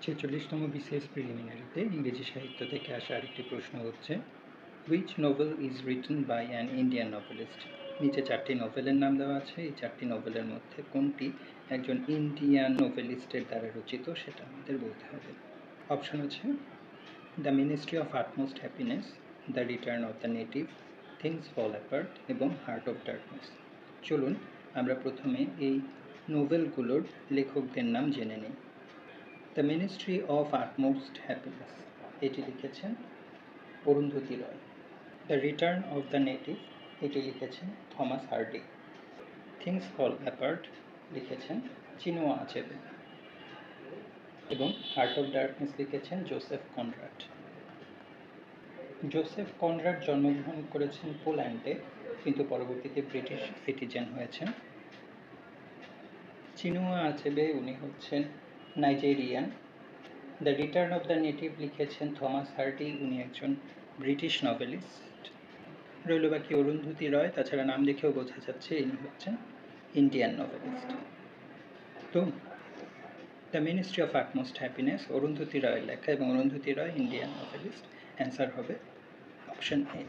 ছেচল্লিশতম BCS প্রিলিমিনারিতে ইংরেজি সাহিত্য থেকে আসা আরেকটি প্রশ্ন হচ্ছে, which novel is written by an Indian novelist. নিচে চারটি নোভেলের নাম দেওয়া আছে, এই চারটি নোভেলের মধ্যে কোনটি একজন ইন্ডিয়ান নোভেলিস্টের দ্বারা রচিত সেটা আমাদের বলতে হবে। অপশন আছে the ministry of utmost happiness, the return of the native, things fall apart এবং হার্ট অফ ডার্কনেস। চলুন আমরা প্রথমে এই নোভেলগুলোর লেখকদের নাম জেনে নিই। The ministry of utmost happiness এটি লিখেছেন Arundhati Roy. The return of the native এটি লিখেছেন Thomas Hardy. Things fall apart লিখেছেন চিনুয়া আচেবে এবং হার্ট অফ ডার্কনেস লিখেছেন জোসেফ কনরাড। জোসেফ কনরাড জন্মগ্রহণ করেছেন পোল্যান্ডে, কিন্তু পরবর্তীতে ব্রিটিশ সিটিজেন হয়েছেন। চিনুয়া আচেবে উনি হচ্ছেন Nigerian. The return of the native লিখেছেন থমাস হার্ডি, উনি একজন ব্রিটিশ নভেলিস্ট। রইল বাকি অরুন্ধতী রয়, তাছাড়া নাম দেখেও বোঝা যাচ্ছে ইনি হচ্ছেন ইন্ডিয়ান নভেলিস্ট। তো the ministry of utmost happiness Arundhati রয়ের লেখা এবং অরুন্ধতী রয় ইন্ডিয়ান নভেলিস্ট। অ্যান্সার হবে অপশন এ।